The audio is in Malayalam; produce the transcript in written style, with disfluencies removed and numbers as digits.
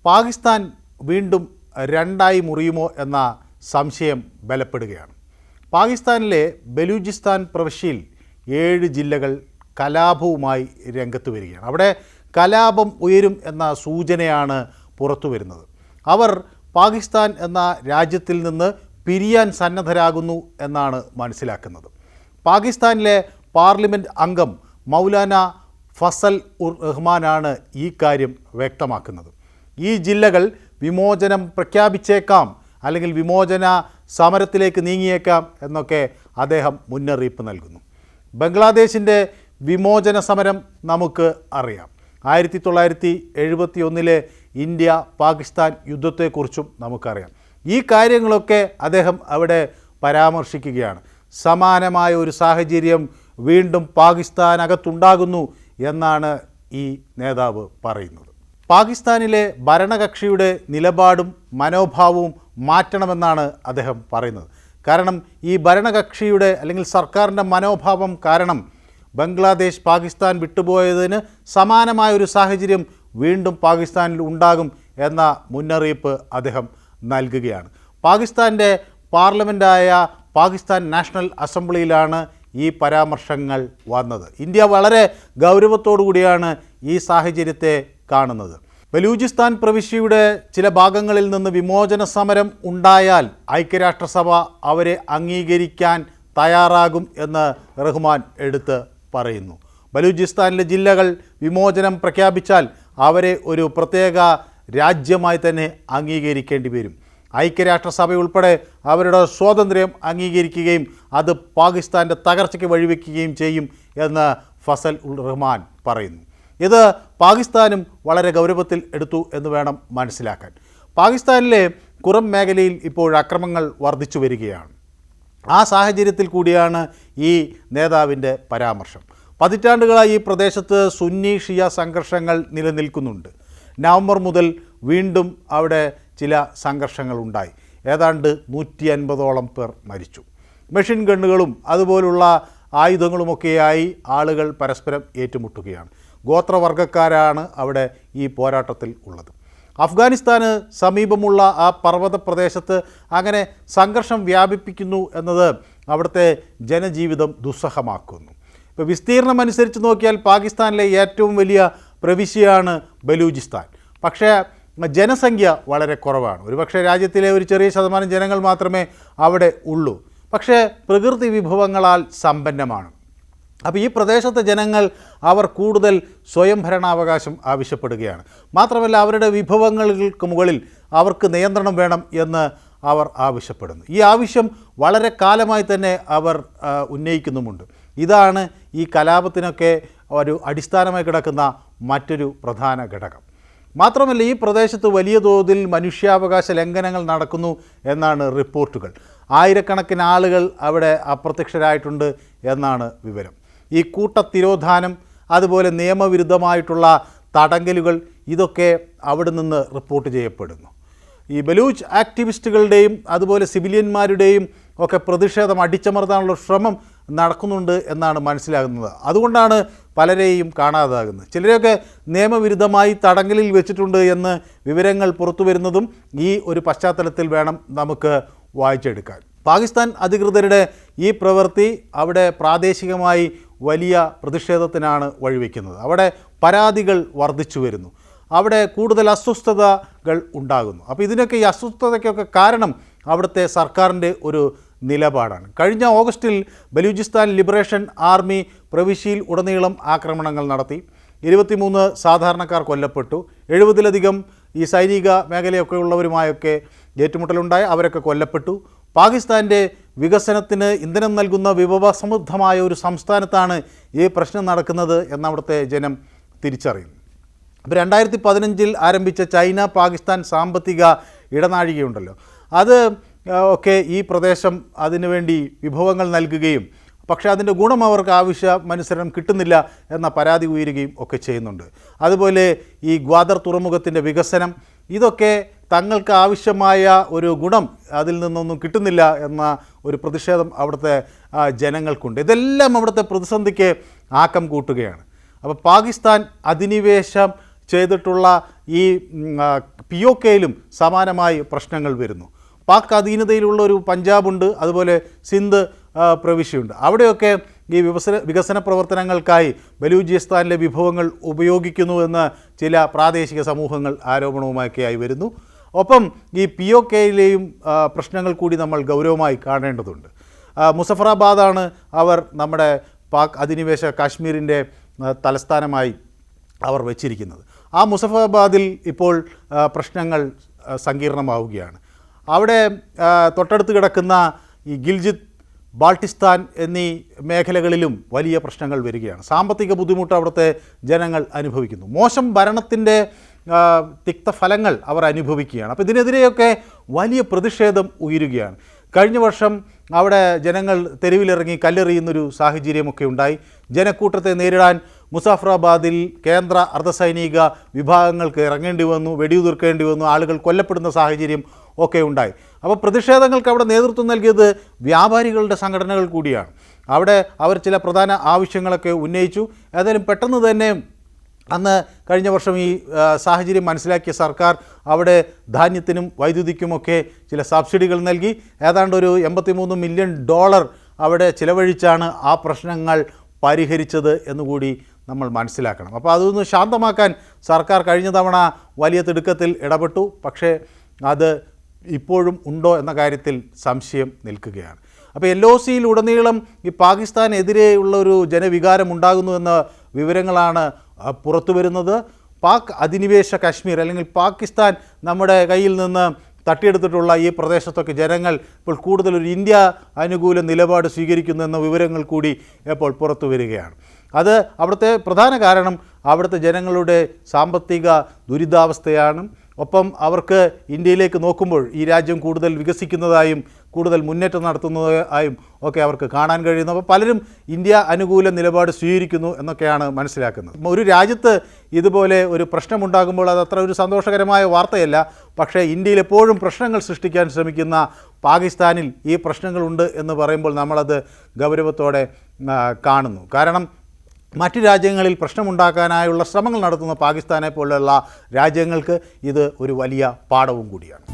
പാകിസ്ഥാൻ വീണ്ടും രണ്ടായി മുറിയുമോ എന്ന സംശയം ബലപ്പെടുകയാണ്. പാകിസ്ഥാനിലെ ബലൂചിസ്ഥാൻ പ്രവിശ്യയിൽ 7 ജില്ലകൾ കലാപവുമായി രംഗത്ത് വരികയാണ്. അവിടെ കലാപം ഉയരും എന്ന സൂചനയാണ് പുറത്തു വരുന്നത്. അവർ പാകിസ്ഥാൻ എന്ന രാജ്യത്തിൽ നിന്ന് പിരിയാൻ സന്നദ്ധരാകുന്നു എന്നാണ് മനസ്സിലാക്കുന്നത്. പാകിസ്ഥാനിലെ പാർലമെൻറ്റ് അംഗം മൗലാന ഫസൽ ഉർ റഹ്മാനാണ് ഈ കാര്യം വ്യക്തമാക്കുന്നത്. ഈ ജില്ലകൾ വിമോചനം പ്രഖ്യാപിച്ചേക്കാം, അല്ലെങ്കിൽ വിമോചന സമരത്തിലേക്ക് നീങ്ങിയേക്കാം എന്നൊക്കെ അദ്ദേഹം മുന്നറിയിപ്പ് നൽകുന്നു. ബംഗ്ലാദേശിൻ്റെ വിമോചന സമരം നമുക്ക് അറിയാം. 1971 ഇന്ത്യ പാകിസ്ഥാൻ യുദ്ധത്തെക്കുറിച്ചും നമുക്കറിയാം. ഈ കാര്യങ്ങളൊക്കെ അദ്ദേഹം അവിടെ പരാമർശിക്കുകയാണ്. സമാനമായ ഒരു സാഹചര്യം വീണ്ടും പാകിസ്ഥാനകത്തുണ്ടാകുന്നു എന്നാണ് ഈ നേതാവ് പറയുന്നത്. പാകിസ്ഥാനിലെ ഭരണകക്ഷിയുടെ നിലപാടും മനോഭാവവും മാറ്റണമെന്നാണ് അദ്ദേഹം പറയുന്നത്. കാരണം ഈ ഭരണകക്ഷിയുടെ അല്ലെങ്കിൽ സർക്കാരിൻ്റെ മനോഭാവം കാരണം ബംഗ്ലാദേശ് പാകിസ്ഥാൻ വിട്ടുപോയതിന് സമാനമായ ഒരു സാഹചര്യം വീണ്ടും പാകിസ്ഥാനിൽ ഉണ്ടാകും എന്ന മുന്നറിയിപ്പ് അദ്ദേഹം നൽകുകയാണ്. പാകിസ്ഥാൻ്റെ പാർലമെൻറ്റായ പാകിസ്ഥാൻ നാഷണൽ അസംബ്ലിയിലാണ് ഈ പരാമർശങ്ങൾ വന്നത്. ഇന്ത്യ വളരെ ഗൗരവത്തോടു കൂടിയാണ് ഈ സാഹചര്യത്തെ കാണുന്നത്. ബലൂചിസ്ഥാൻ പ്രവിശ്യയുടെ ചില ഭാഗങ്ങളിൽ നിന്ന് വിമോചന സമരം ഉണ്ടായാൽ ഐക്യരാഷ്ട്രസഭ അവരെ അംഗീകരിക്കാൻ തയ്യാറാകും എന്ന് റഹ്മാൻ എടുത്ത് പറയുന്നു. ബലൂചിസ്ഥാനിലെ ജില്ലകൾ വിമോചനം പ്രഖ്യാപിച്ചാൽ അവരെ ഒരു പ്രത്യേക രാജ്യമായി തന്നെ അംഗീകരിക്കേണ്ടി വരും. ഐക്യരാഷ്ട്രസഭ ഉൾപ്പെടെ അവരുടെ സ്വാതന്ത്ര്യം അംഗീകരിക്കുകയും അത് പാകിസ്ഥാൻ്റെ തകർച്ചയ്ക്ക് വഴിവെക്കുകയും ചെയ്യും എന്ന് ഫസൽ ഉർ റഹ്മാൻ പറയുന്നു. ഇത് പാകിസ്ഥാനും വളരെ ഗൗരവത്തിൽ എടുത്തു എന്ന് വേണം മനസ്സിലാക്കാൻ. പാകിസ്ഥാനിലെ കുറം മേഖലയിൽ ഇപ്പോൾ അക്രമങ്ങൾ വർദ്ധിച്ചു വരികയാണ്. ആ സാഹചര്യത്തിൽ കൂടിയാണ് ഈ നേതാവിൻ്റെ പരാമർശം. പതിറ്റാണ്ടുകളായി ഈ പ്രദേശത്ത് സുന്നി ഷിയ സംഘർഷങ്ങൾ നിലനിൽക്കുന്നുണ്ട്. നവംബർ മുതൽ വീണ്ടും അവിടെ ചില സംഘർഷങ്ങൾ ഉണ്ടായി. ഏതാണ്ട് 150ഓളം പേർ മരിച്ചു. മെഷീൻ ഗണ്ണുകളും അതുപോലുള്ള ആയുധങ്ങളുമൊക്കെയായി ആളുകൾ പരസ്പരം ഏറ്റുമുട്ടുകയാണ്. ഗോത്രവർഗ്ഗക്കാരാണ് അവിടെ ഈ പോരാട്ടത്തിൽ ഉള്ളത്. അഫ്ഗാനിസ്ഥാന് സമീപമുള്ള ആ പർവ്വത പ്രദേശത്ത് അങ്ങനെ സംഘർഷം വ്യാപിപ്പിക്കുന്നു എന്നത് അവിടുത്തെ ജനജീവിതം ദുസ്സഹമാക്കുന്നു. ഇപ്പോൾ വിസ്തീർണം അനുസരിച്ച് നോക്കിയാൽ പാകിസ്ഥാനിലെ ഏറ്റവും വലിയ പ്രവിശ്യയാണ് ബലൂചിസ്ഥാൻ. പക്ഷേ ജനസംഖ്യ വളരെ കുറവാണ്. ഒരുപക്ഷെ രാജ്യത്തിലെ ഒരു ചെറിയ ശതമാനം ജനങ്ങൾ മാത്രമേ അവിടെ ഉള്ളൂ. പക്ഷേ പ്രകൃതി വിഭവങ്ങളാൽ സമ്പന്നമാണ്. അപ്പോൾ ഈ പ്രദേശത്തെ ജനങ്ങൾ അവർ കൂടുതൽ സ്വയം ഭരണാവകാശം ആവശ്യപ്പെടുകയാണ്. മാത്രമല്ല അവരുടെ വിഭവങ്ങൾക്ക് മുകളിൽ അവർക്ക് നിയന്ത്രണം വേണം എന്ന് അവർ ആവശ്യപ്പെടുന്നു. ഈ ആവശ്യം വളരെ കാലമായി തന്നെ അവർ ഉന്നയിക്കുന്നുമുണ്ട്. ഇതാണ് ഈ കലാപത്തിനൊക്കെ ഒരു അടിസ്ഥാനമായി കിടക്കുന്ന മറ്റൊരു പ്രധാന ഘടകം. മാത്രമല്ല ഈ പ്രദേശത്ത് വലിയ തോതിൽ മനുഷ്യാവകാശ ലംഘനങ്ങൾ നടക്കുന്നു എന്നാണ് റിപ്പോർട്ടുകൾ. ആയിരക്കണക്കിന് ആളുകൾ അവിടെ അപ്രത്യക്ഷരായിട്ടുണ്ട് എന്നാണ് വിവരം. ഈ കൂട്ടത്തിരോധാനം, അതുപോലെ നിയമവിരുദ്ധമായിട്ടുള്ള തടങ്കലുകൾ, ഇതൊക്കെ അവിടെ നിന്ന് റിപ്പോർട്ട് ചെയ്യപ്പെടുന്നു. ഈ ബലൂച്ച് ആക്ടിവിസ്റ്റുകളുടെയും അതുപോലെ സിവിലിയന്മാരുടെയും ഒക്കെ പ്രതിഷേധം അടിച്ചമർത്താനുള്ള ശ്രമം നടക്കുന്നുണ്ട് എന്നാണ് മനസ്സിലാകുന്നത്. അതുകൊണ്ടാണ് പലരെയും കാണാതാകുന്നത്. ചിലരെയൊക്കെ നിയമവിരുദ്ധമായി തടങ്കലിൽ വെച്ചിട്ടുണ്ട് എന്ന് വിവരങ്ങൾ പുറത്തു വരുന്നതും ഈ ഒരു പശ്ചാത്തലത്തിൽ വേണം നമുക്ക് വായിച്ചെടുക്കാൻ. പാകിസ്ഥാൻ അധികൃതരുടെ ഈ പ്രവൃത്തി അവിടെ പ്രാദേശികമായി വലിയ പ്രതിഷേധത്തിനാണ് വഴിവെക്കുന്നത്. അവിടെ പരാതികൾ വർദ്ധിച്ചു വരുന്നു. അവിടെ കൂടുതൽ അസ്വസ്ഥതകൾ ഉണ്ടാകുന്നു. അപ്പോൾ ഇതിനൊക്കെ ഈ അസ്വസ്ഥതയ്ക്കൊക്കെ കാരണം അവിടുത്തെ സർക്കാരിൻ്റെ ഒരു നിലപാടാണ്. കഴിഞ്ഞ ഓഗസ്റ്റിൽ ബലൂചിസ്ഥാൻ ലിബറേഷൻ ആർമി പ്രവിശ്യയിൽ ഉടനീളം ആക്രമണങ്ങൾ നടത്തി. 23 സാധാരണക്കാർ കൊല്ലപ്പെട്ടു. 70-ലധികം ഈ സൈനിക മേഖലയൊക്കെ ഉള്ളവരുമായൊക്കെ ഏറ്റുമുട്ടലുണ്ടായി. അവരൊക്കെ കൊല്ലപ്പെട്ടു. പാകിസ്ഥാൻ്റെ വികസനത്തിന് ഇന്ധനം നൽകുന്ന വിഭവസമൃദ്ധമായ ഒരു സംസ്ഥാനത്താണ് ഈ പ്രശ്നം നടക്കുന്നത് എന്നവിടുത്തെ ജനം തിരിച്ചറിയുന്നു. അപ്പോൾ 2015 ആരംഭിച്ച ചൈന പാകിസ്ഥാൻ സാമ്പത്തിക ഇടനാഴികയുണ്ടല്ലോ, അത് ഒക്കെ ഈ പ്രദേശം അതിനുവേണ്ടി വിഭവങ്ങൾ നൽകുകയും പക്ഷേ അതിൻ്റെ ഗുണം അവർക്ക് ആവശ്യമനുസരണം കിട്ടുന്നില്ല എന്ന പരാതി ഉയരുകയും ഒക്കെ ചെയ്യുന്നുണ്ട്. അതുപോലെ ഈ ഗ്വാദർ തുറമുഖത്തിൻ്റെ വികസനം, ഇതൊക്കെ തങ്ങൾക്ക് ആവശ്യമായ ഒരു ഗുണം അതിൽ നിന്നൊന്നും കിട്ടുന്നില്ല എന്ന ഒരു പ്രതിഷേധം അവിടുത്തെ ജനങ്ങൾക്കുണ്ട്. ഇതെല്ലാം അവിടുത്തെ പ്രതിസന്ധിക്ക് ആക്കം കൂട്ടുകയാണ്. അപ്പോൾ പാകിസ്ഥാൻ അധിനിവേശം ചെയ്തിട്ടുള്ള ഈ POKയിലും സമാനമായി പ്രശ്നങ്ങൾ വരുന്നു. പാക് അധീനതയിലുള്ള ഒരു പഞ്ചാബുണ്ട്, അതുപോലെ സിന്ധ് പ്രവിശ്യയുണ്ട്. അവിടെയൊക്കെ ഈ വികസന പ്രവർത്തനങ്ങൾക്കായി ബലൂചിസ്ഥാനിലെ വിഭവങ്ങൾ ഉപയോഗിക്കുന്നുവെന്ന് ചില പ്രാദേശിക സമൂഹങ്ങൾ ആരോപണവുമൊക്കെയായി വരുന്നു. ഒപ്പം ഈ POKയിലെയും പ്രശ്നങ്ങൾ കൂടി നമ്മൾ ഗൗരവമായി കാണേണ്ടതുണ്ട്. മുസഫറാബാദാണ് അവർ നമ്മുടെ പാക് അധിനിവേശ കാശ്മീരിൻ്റെ തലസ്ഥാനമായി അവർ വച്ചിരിക്കുന്നത്. ആ മുസഫറാബാദിൽ ഇപ്പോൾ പ്രശ്നങ്ങൾ സങ്കീർണമാവുകയാണ്. അവിടെ തൊട്ടടുത്ത് കിടക്കുന്ന ഈ ഗിൽജിത്ത്, ബാൾട്ടിസ്ഥാൻ എന്നീ മേഖലകളിലും വലിയ പ്രശ്നങ്ങൾ വരികയാണ്. സാമ്പത്തിക ബുദ്ധിമുട്ട് അവിടുത്തെ ജനങ്ങൾ അനുഭവിക്കുന്നു. മോശം ഭരണത്തിൻ്റെ തിക്തഫലങ്ങൾ അവർ അനുഭവിക്കുകയാണ്. അപ്പോൾ ഇതിനെതിരെയൊക്കെ വലിയ പ്രതിഷേധം ഉയരുകയാണ്. കഴിഞ്ഞ വർഷം അവിടെ ജനങ്ങൾ തെരുവിലിറങ്ങി കല്ലെറിയുന്നൊരു സാഹചര്യമൊക്കെ ഉണ്ടായി. ജനക്കൂട്ടത്തെ നേരിടാൻ മുസാഫറാബാദിൽ കേന്ദ്ര അർദ്ധസൈനിക വിഭാഗങ്ങൾക്ക് ഇറങ്ങേണ്ടി വന്നു, വെടിയുതിർക്കേണ്ടി വന്നു, ആളുകൾ കൊല്ലപ്പെടുന്ന സാഹചര്യം ഒക്കെ ഉണ്ടായി. അപ്പോൾ പ്രതിഷേധങ്ങൾക്ക് അവിടെ നേതൃത്വം നൽകിയത് വ്യാപാരികളുടെ സംഘടനകൾ കൂടിയാണ്. അവിടെ അവർ ചില പ്രധാന ആവശ്യങ്ങളൊക്കെ ഉന്നയിച്ചു. ഏതായാലും പെട്ടെന്ന് തന്നെ അന്ന് കഴിഞ്ഞ വർഷം ഈ സാഹചര്യം മനസ്സിലാക്കിയ സർക്കാർ അവിടെ ധാന്യത്തിനും വൈദ്യുതിക്കുമൊക്കെ ചില സബ്സിഡികൾ നൽകി. ഏതാണ്ട് ഒരു $83 മില്യൺ അവിടെ ചിലവഴിച്ചാണ് ആ പ്രശ്നങ്ങൾ പരിഹരിച്ചത് എന്നുകൂടി നമ്മൾ മനസ്സിലാക്കണം. അപ്പോൾ അതൊന്ന് ശാന്തമാക്കാൻ സർക്കാർ കഴിഞ്ഞ തവണ വലിയ തിടുക്കത്തിൽ ഇടപെട്ടു. പക്ഷേ അത് ഇപ്പോഴും ഉണ്ടോ എന്ന കാര്യത്തിൽ സംശയം നിൽക്കുകയാണ്. അപ്പോൾ LOCയിലുടനീളം ഈ പാകിസ്ഥാനെതിരെയുള്ള ഒരു ജനവികാരം ഉണ്ടാകുന്നു എന്ന വിവരങ്ങളാണ് പുറത്തു വരുന്നത്. പാക് അധിനിവേശ കാശ്മീർ അല്ലെങ്കിൽ പാകിസ്ഥാൻ നമ്മുടെ കയ്യിൽ നിന്ന് തട്ടിയെടുത്തിട്ടുള്ള ഈ പ്രദേശത്തൊക്കെ ജനങ്ങൾ ഇപ്പോൾ കൂടുതലൊരു ഇന്ത്യ അനുകൂല നിലപാട് സ്വീകരിക്കുന്നു എന്ന വിവരങ്ങൾ കൂടി ഇപ്പോൾ പുറത്തു വരികയാണ്. അത് അവിടുത്തെ പ്രധാന കാരണം അവിടുത്തെ ജനങ്ങളുടെ സാമ്പത്തിക ദുരിതാവസ്ഥയാണ്. ഒപ്പം അവർക്ക് ഇന്ത്യയിലേക്ക് നോക്കുമ്പോൾ ഈ രാജ്യം കൂടുതൽ വികസിക്കുന്നതായും കൂടുതൽ മുന്നേറ്റം നടത്തുന്നതായും ഒക്കെ അവർക്ക് കാണാൻ കഴിയുന്നു. അപ്പോൾ പലരും ഇന്ത്യ അനുകൂല നിലപാട് സ്വീകരിക്കുന്നു എന്നൊക്കെയാണ് മനസ്സിലാക്കുന്നത്. ഒരു രാജ്യത്ത് ഇതുപോലെ ഒരു പ്രശ്നമുണ്ടാകുമ്പോൾ അത് അത്ര ഒരു സന്തോഷകരമായ വാർത്തയല്ല. പക്ഷേ ഇന്ത്യയിൽ എപ്പോഴും പ്രശ്നങ്ങൾ സൃഷ്ടിക്കാൻ ശ്രമിക്കുന്ന പാകിസ്ഥാനിൽ ഈ പ്രശ്നങ്ങളുണ്ട് എന്ന് പറയുമ്പോൾ നമ്മളത് ഗൗരവത്തോടെ കാണുന്നു. കാരണം മറ്റ് രാജ്യങ്ങളിൽ പ്രശ്നമുണ്ടാക്കാനായുള്ള ശ്രമങ്ങൾ നടത്തുന്ന പാകിസ്ഥാനെ പോലുള്ള രാജ്യങ്ങൾക്ക് ഇത് ഒരു വലിയ പാഠവും കൂടിയാണ്.